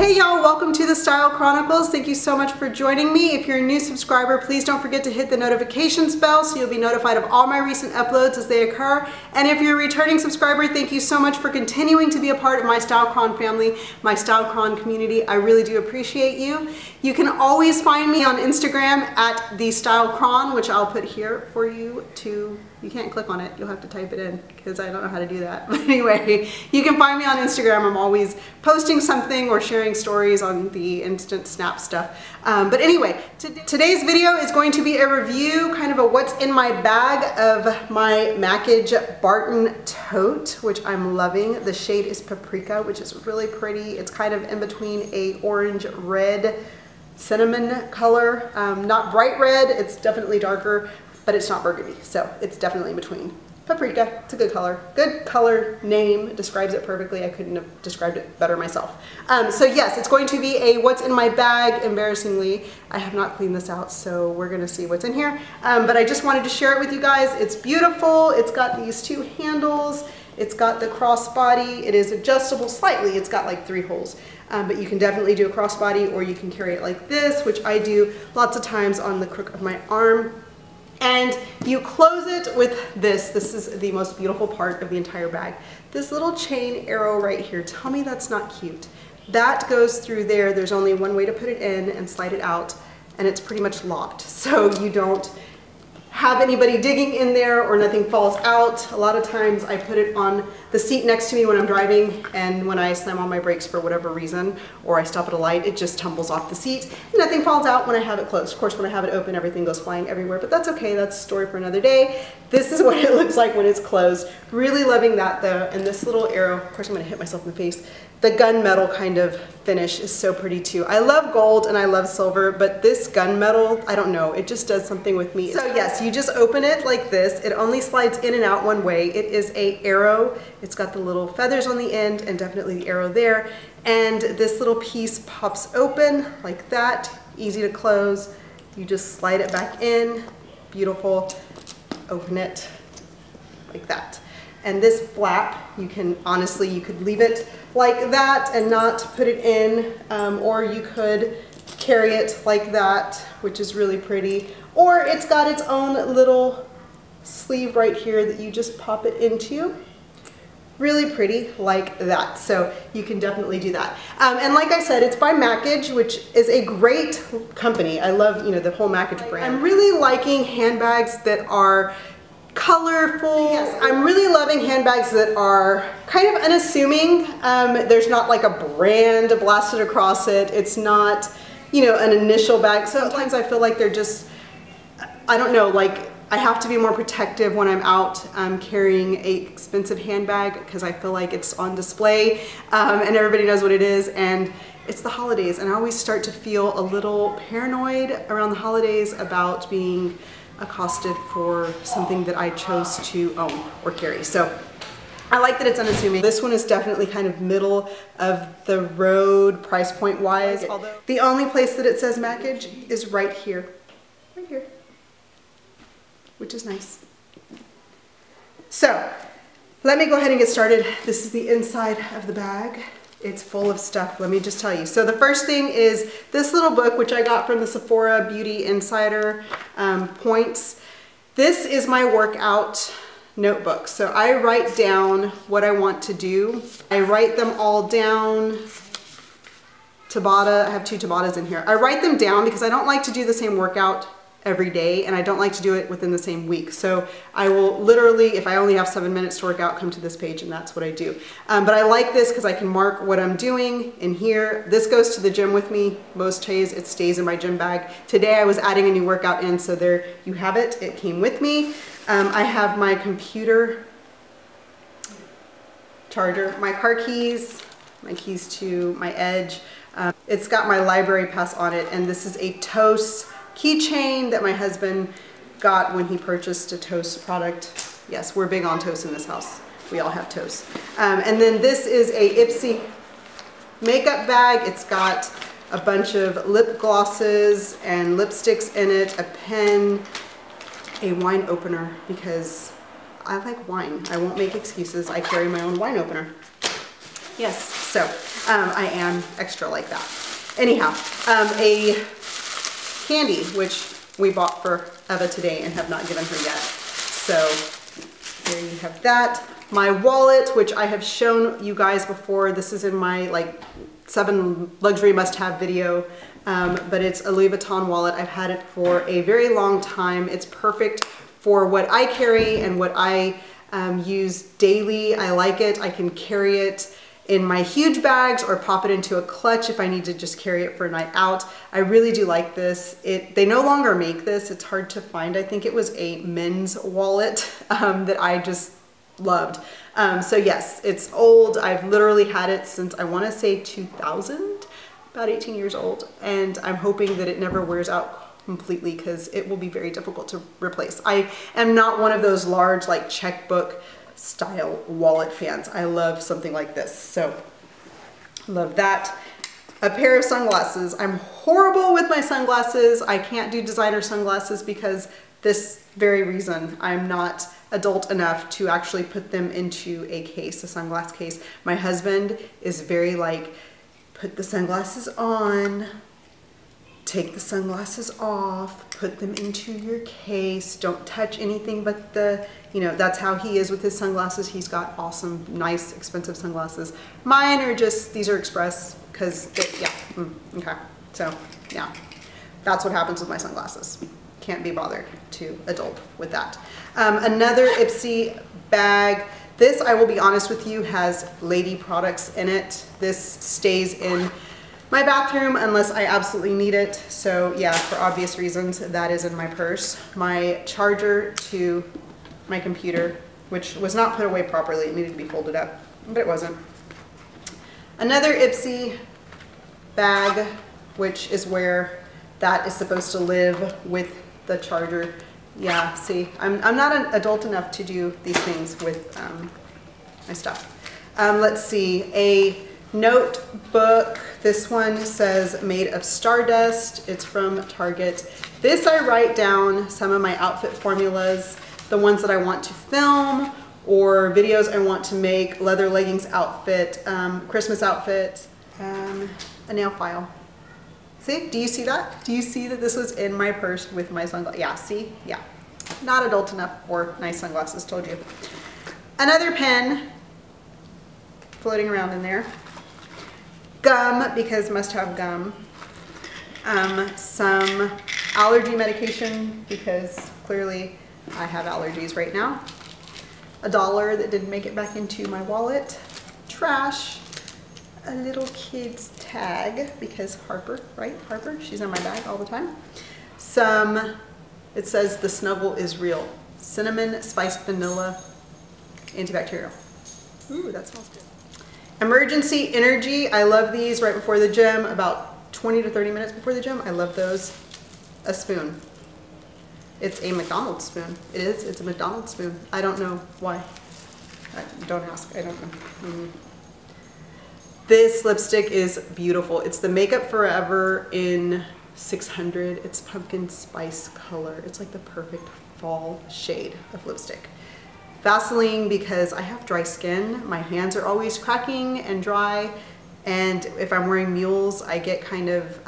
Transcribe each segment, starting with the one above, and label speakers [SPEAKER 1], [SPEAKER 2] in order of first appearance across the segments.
[SPEAKER 1] Hey y'all, welcome to the Style Chronicles. Thank you so much for joining me. If you're a new subscriber, please don't forget to hit the notifications bell so you'll be notified of all my recent uploads as they occur. And if you're a returning subscriber, thank you so much for continuing to be a part of my StyleChron family, my StyleChron community. I really do appreciate you. You can always find me on Instagram at the StyleChron, which I'll put here for you to, you can't click on it, you'll have to type it in because I don't know how to do that. But anyway, you can find me on Instagram. I'm always posting something or sharing stories on the instant snap stuff. But anyway, today's video is going to be a review, kind of a what's in my bag of my Mackage Barton Tote, which I'm loving. The shade is Paprika, which is really pretty. It's kind of in between a orange red cinnamon color. Not bright red, it's definitely darker, but it's not burgundy, so it's definitely in between. Paprika, it's a good color. Good color name, describes it perfectly. I couldn't have described it better myself. So yes, it's going to be a what's in my bag. Embarrassingly, I have not cleaned this out, so we're gonna see what's in here. But I just wanted to share it with you guys. It's beautiful. It's got these two handles. It's got the crossbody. It is adjustable slightly. It's got like 3 holes. But you can definitely do a crossbody, or you can carry it like this, which I do lots of times on the crook of my arm. And you close it with this. This is the most beautiful part of the entire bag. This little chain arrow right here. Tell me that's not cute. That goes through there. There's only one way to put it in and slide it out, and it's pretty much locked. So you don't have anybody digging in there or nothing falls out. A lot of times I put it on the seat next to me when I'm driving, and when I slam on my brakes for whatever reason, or I stop at a light, it just tumbles off the seat. And nothing falls out when I have it closed. Of course, when I have it open, everything goes flying everywhere, but that's okay. That's a story for another day. This is what it looks like when it's closed. Really loving that though. And this little arrow, of course I'm gonna hit myself in the face. The gunmetal kind of finish is so pretty too. I love gold and I love silver, but this gunmetal, I don't know, it just does something with me. So yes, you just open it like this. It only slides in and out one way. It is a arrow. It's got the little feathers on the end and definitely the arrow there. And this little piece pops open like that, easy to close. You just slide it back in, beautiful. Open it like that. And this flap, you can, honestly, you could leave it like that and not put it in, or you could carry it like that, which is really pretty. Or it's got its own little sleeve right here that you just pop it into. Really pretty like that. So you can definitely do that. And like I said, it's by Mackage, which is a great company. I love, you know, the whole Mackage brand. I'm really liking handbags that are colorful. Yes, I'm really loving handbags that are kind of unassuming. There's not like a brand blasted across it. It's not, you know, an initial bag. Sometimes I feel like they're just, I don't know, like I have to be more protective when I'm out carrying an expensive handbag because I feel like it's on display and everybody knows what it is, and it's the holidays, and I always start to feel a little paranoid around the holidays about being accosted for something that I chose to own or carry. So I like that it's unassuming. This one is definitely kind of middle of the road price point wise. Although the only place that it says Mackage is right here. Right here. Which is nice. So let me go ahead and get started. This is the inside of the bag. It's full of stuff, let me just tell you. So the first thing is this little book, which I got from the Sephora Beauty Insider Points. This is my workout notebook. So I write down what I want to do. I write them all down. Tabata, I have 2 Tabatas in here. I write them down because I don't like to do the same workout every day, and I don't like to do it within the same week. So I will literally, if I only have 7 minutes to work out, come to this page and that's what I do. But I like this because I can mark what I'm doing in here. This goes to the gym with me. Most days it stays in my gym bag. Today I was adding a new workout in, so there you have it. It came with me. I have my computer charger, my car keys, my keys to my Edge. It's got my library pass on it, and this is a Toast keychain that my husband got when he purchased a Toast product. Yes, we're big on Toast in this house. We all have Toast. And then this is a Ipsy makeup bag. It's got a bunch of lip glosses and lipsticks in it, a pen, a wine opener because I like wine. I won't make excuses. I carry my own wine opener. Yes. So I am extra like that. Anyhow, a candy, which we bought for Eva today and have not given her yet. So there you have that. My wallet, which I have shown you guys before. This is in my like 7 luxury must-have video, but it's a Louis Vuitton wallet. I've had it for a very long time. It's perfect for what I carry and what I use daily. I like it. I can carry it in my huge bags or pop it into a clutch if I need to just carry it for a night out. I really do like this. They no longer make this. It's hard to find. I think it was a men's wallet that I just loved. So yes, it's old. I've literally had it since I want to say 2000, about 18 years old. And I'm hoping that it never wears out completely because it will be very difficult to replace. I am not one of those large like checkbook style wallet fans. I love something like this. So love that. A pair of sunglasses. I'm horrible with my sunglasses. I can't do designer sunglasses because this very reason. I'm not adult enough to actually put them into a case, a sunglass case. My husband is very like, put the sunglasses on, take the sunglasses off, put them into your case, don't touch anything but the, you know, that's how he is with his sunglasses. He's got awesome, nice, expensive sunglasses. Mine are just, these are express, because, yeah, okay. So, yeah, that's what happens with my sunglasses. Can't be bothered to adult with that. Another Ipsy bag. This, I will be honest with you, has lady products in it. This stays in my bathroom unless I absolutely need it. So yeah, for obvious reasons, that is in my purse. My charger to my computer, which was not put away properly. It needed to be folded up, but it wasn't. Another Ipsy bag, which is where that is supposed to live with the charger. Yeah, see, I'm not an adult enough to do these things with my stuff. Let's see, a notebook. This one says made of stardust. It's from Target. This I write down some of my outfit formulas, the ones that I want to film or videos I want to make, leather leggings outfit, Christmas outfit, a nail file. See, do you see that? Do you see that this was in my purse with my sunglasses? Yeah, see, yeah. Not adult enough for nice sunglasses, told you. Another pen floating around in there. Gum, because must have gum. Some allergy medication, because clearly I have allergies right now. $1 that didn't make it back into my wallet. Trash. A little kid's tag, because Harper, right? Harper, she's in my bag all the time. Some, it says the snuggle is real. Cinnamon, spiced vanilla, antibacterial. Ooh, that smells good. Emergency energy. I love these right before the gym, about 20 to 30 minutes before the gym. I love those. A spoon. It's a McDonald's spoon. It is, it's a McDonald's spoon. I don't know why. Don't ask, I don't know. This lipstick is beautiful. It's the Makeup Forever in 600. It's pumpkin spice color. It's like the perfect fall shade of lipstick. Vaseline, because I have dry skin. My hands are always cracking and dry. And if I'm wearing mules, I get kind of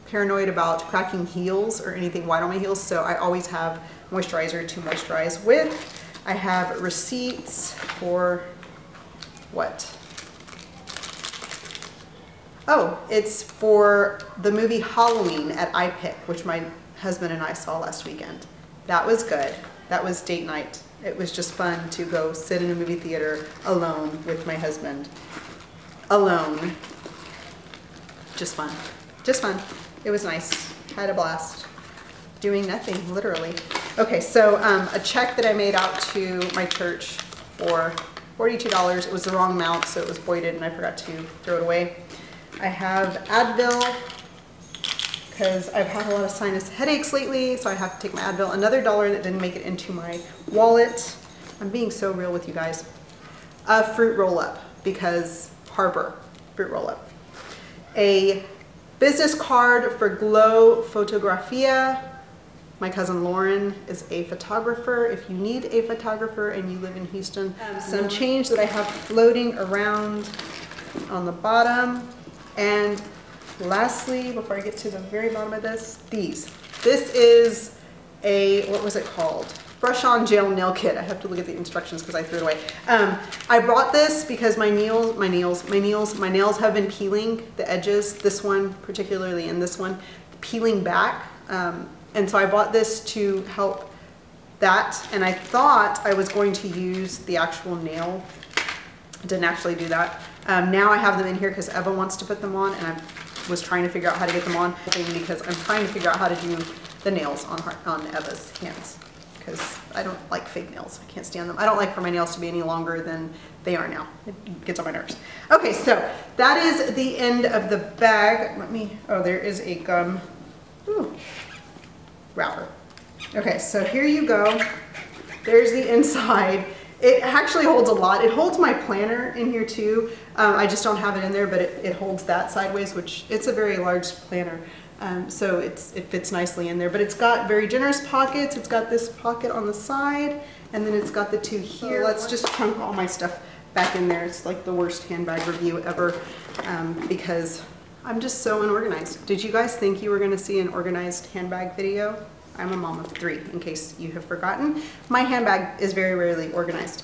[SPEAKER 1] paranoid about cracking heels or anything white on my heels. So I always have moisturizer to moisturize with. I have receipts for what? Oh, it's for the movie Halloween at iPic, which my husband and I saw last weekend. That was good. That was date night. It was just fun to go sit in a movie theater alone with my husband. Alone. Just fun. Just fun. It was nice. Had a blast. Doing nothing, literally. Okay, so a check that I made out to my church for $42. It was the wrong amount, so it was voided and I forgot to throw it away. I have Advil because I've had a lot of sinus headaches lately, so I have to take my Advil. Another $1 that didn't make it into my wallet. I'm being so real with you guys. A fruit roll-up, because Harbor fruit roll-up. A business card for Glow Fotografia. My cousin Lauren is a photographer. If you need a photographer and you live in Houston, some change that I have floating around. on the bottom. And lastly, before I get to the very bottom of this, these. This is a, what was it called? Brush on gel nail kit. I have to look at the instructions because I threw it away. I brought this because my nails have been peeling, the edges, this one particularly and this one, peeling back. And so I bought this to help that. And I thought I was going to use the actual nail. I didn't actually do that. Now I have them in here because Eva wants to put them on, and I was trying to figure out how to get them on because I'm trying to figure out how to do the nails on Eva's hands, because I don't like fake nails. I can't stand them. I don't like for my nails to be any longer than they are now. It gets on my nerves. Okay, so that is the end of the bag. Let me, oh, there is a gum wrapper. Okay, so here you go. There's the inside. It actually holds a lot. It holds my planner in here too. I just don't have it in there, but it holds that sideways, which it's a very large planner. So it fits nicely in there, but it's got very generous pockets. It's got this pocket on the side, and then it's got the two here. So let's just chunk all my stuff back in there. It's like the worst handbag review ever because I'm just so unorganized. Did you guys think you were gonna see an organized handbag video? I'm a mom of 3, in case you have forgotten. My handbag is very rarely organized.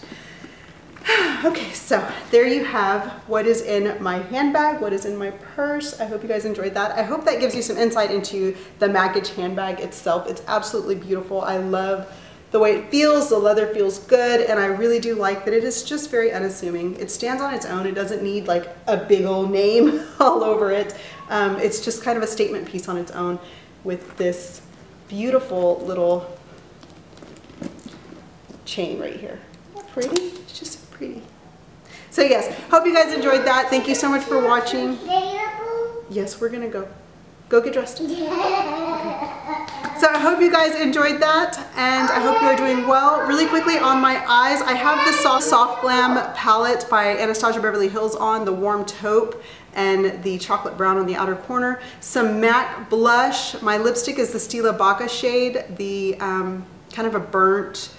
[SPEAKER 1] Okay, so there you have what is in my handbag, what is in my purse. I hope you guys enjoyed that. I hope that gives you some insight into the Mackage handbag itself. It's absolutely beautiful. I love the way it feels. The leather feels good, and I really do like that it is just very unassuming. It stands on its own. It doesn't need like a big old name all over it. It's just kind of a statement piece on its own with this beautiful little chain right here. Isn't that pretty? It's just so pretty. So yes, hope you guys enjoyed that. Thank you so much for watching. Yes, we're gonna go get dressed. Okay. So I hope you guys enjoyed that, and I hope you are doing well. Really quickly on my eyes, I have the Soft Glam palette by Anastasia Beverly Hills on, the warm taupe and the chocolate brown on the outer corner. Some MAC blush. My lipstick is the Stila Baca shade, the kind of a burnt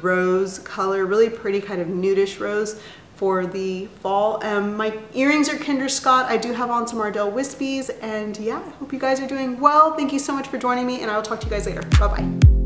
[SPEAKER 1] rose color, really pretty kind of nudish rose for the fall. My earrings are Kendra Scott. I do have on some Ardell Wispies, and yeah, I hope you guys are doing well. Thank you so much for joining me, and I will talk to you guys later. Bye-bye.